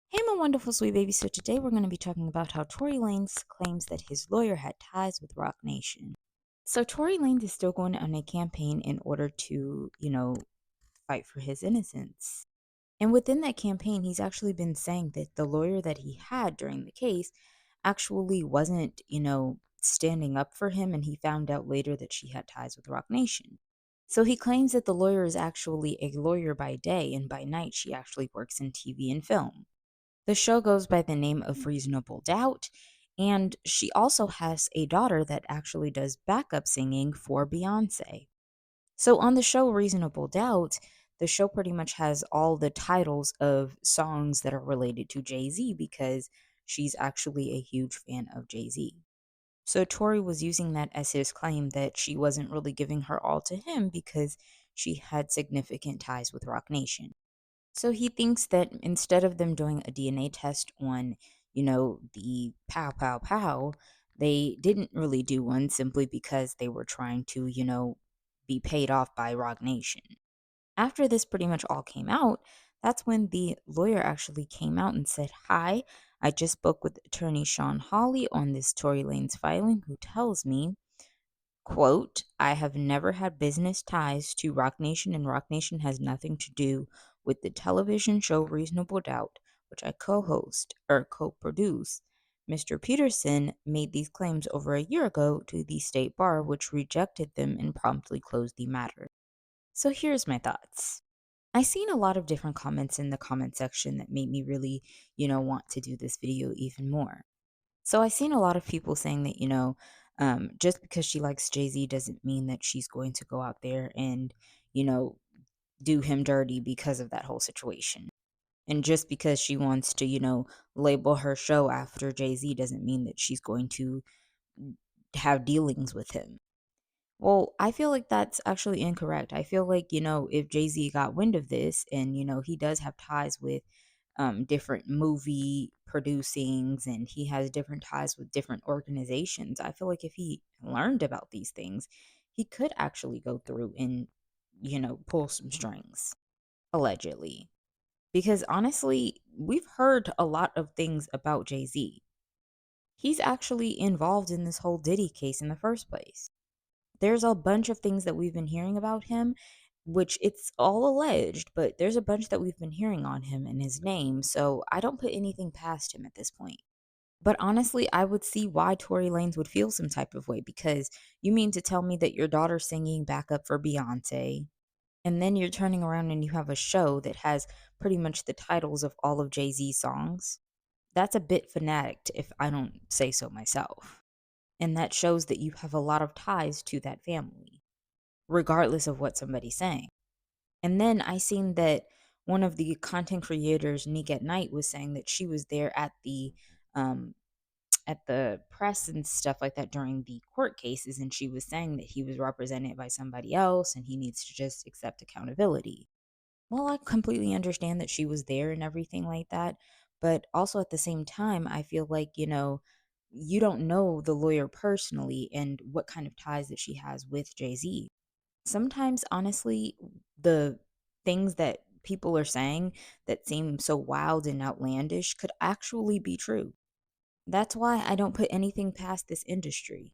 Hey, my wonderful sweet baby. So today we're going to be talking about how Tory Lanez claims that his lawyer had ties with RocNation. So Tory Lanez is still going on a campaign in order to, fight for his innocence. And within that campaign, he's actually been saying that the lawyer that he had during the case actually wasn't, standing up for him. And he found out later that she had ties with RocNation. So he claims that the lawyer is actually a lawyer by day, and by night she actually works in TV and film. The show goes by the name of Reasonable Doubt, and she also has a daughter that actually does backup singing for Beyonce. So on the show Reasonable Doubt, the show pretty much has all the titles of songs that are related to Jay-Z because she's actually a huge fan of Jay-Z. So Tory was using that as his claim that she wasn't really giving her all to him because she had significant ties with Roc Nation. So he thinks that instead of them doing a DNA test on, the pow pow pow, they didn't really do one simply because they were trying to, be paid off by Rogue Nation. After this pretty much all came out, that's when the lawyer actually came out and said, "Hi, I just spoke with attorney Sean Hawley on this Tory Lanez filing, who tells me, quote, I have never had business ties to Roc Nation, and Roc Nation has nothing to do with the television show Reasonable Doubt, which I co host or co produce. Mr. Peterson made these claims over a year ago to the state bar, which rejected them and promptly closed the matter." So here's my thoughts. I seen a lot of different comments in the comment section that made me really, want to do this video even more. So I seen a lot of people saying that, just because she likes Jay-Z doesn't mean that she's going to go out there and, you know, do him dirty because of that whole situation. And just because she wants to, label her show after Jay-Z doesn't mean that she's going to have dealings with him. Well, I feel like that's actually incorrect. I feel like, if Jay-Z got wind of this and, he does have ties with different movie producings and he has different ties with different organizations, I feel like if he learned about these things, he could actually go through and, pull some strings, allegedly. Because honestly, we've heard a lot of things about Jay-Z. He's actually involved in this whole Diddy case in the first place. There's a bunch of things that we've been hearing about him, which it's all alleged, but there's a bunch that we've been hearing on him and his name, so I don't put anything past him at this point. But honestly, I would see why Tory Lanez would feel some type of way, because you mean to tell me that your daughter's singing backup for Beyonce, and then you're turning around and you have a show that has pretty much the titles of all of Jay-Z's songs? That's a bit fanatic, if I don't say so myself. And that shows that you have a lot of ties to that family, regardless of what somebody's saying. And then I seen that one of the content creators, Nick at Night, was saying that she was there um at the press and stuff like that during the court cases, and she was saying that he was represented by somebody else and he needs to just accept accountability. Well, I completely understand that she was there and everything like that, but also at the same time, I feel like, you don't know the lawyer personally and what kind of ties that she has with Jay-Z. Sometimes, honestly, the things that people are saying that seem so wild and outlandish could actually be true. That's why I don't put anything past this industry.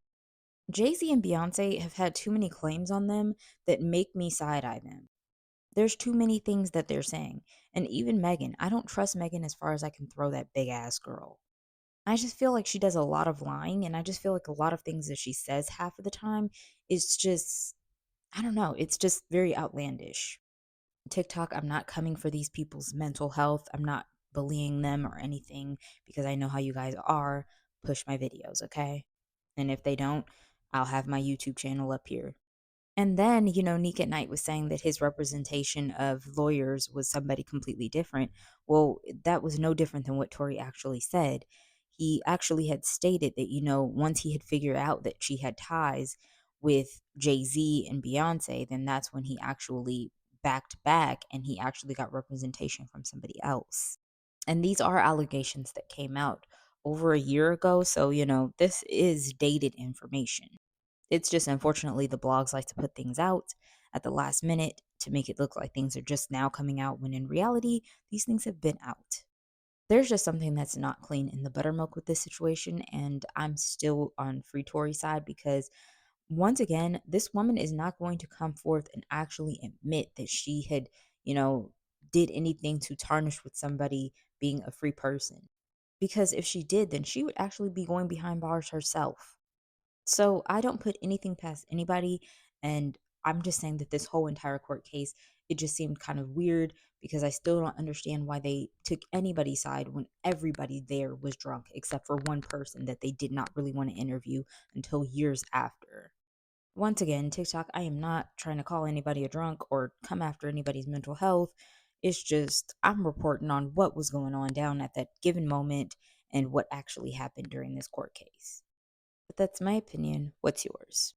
Jay-Z and Beyonce have had too many claims on them that make me side eye them. There's too many things that they're saying. And even Megan, I don't trust Megan as far as I can throw that big ass girl. I just feel like she does a lot of lying, and I just feel like a lot of things that she says half of the time is just, I don't know, it's just very outlandish. TikTok, I'm not coming for these people's mental health. I'm not bullying them or anything because I know how you guys are. Push my videos, okay? And if they don't, I'll have my YouTube channel up here. And then, Neek at Night was saying that his representation of lawyers was somebody completely different. Well, that was no different than what Tori actually said. He actually had stated that, once he had figured out that she had ties with Jay-Z and Beyonce, then that's when he actually backed back and he actually got representation from somebody else. And these are allegations that came out over a year ago. So, this is dated information. It's just unfortunately the blogs like to put things out at the last minute to make it look like things are just now coming out when in reality, these things have been out. There's just something that's not clean in the buttermilk with this situation, and I'm still on Free Tory side because once again, this woman is not going to come forth and actually admit that she had, you know, did anything to tarnish with somebody being a free person. Because if she did, then she would actually be going behind bars herself. So I don't put anything past anybody. And I'm just saying that this whole entire court case, it just seemed kind of weird because I still don't understand why they took anybody's side when everybody there was drunk except for one person that they did not really want to interview until years after. Once again, TikTok, I am not trying to call anybody a drunk or come after anybody's mental health. It's just I'm reporting on what was going on down at that given moment and what actually happened during this court case. But that's my opinion. What's yours?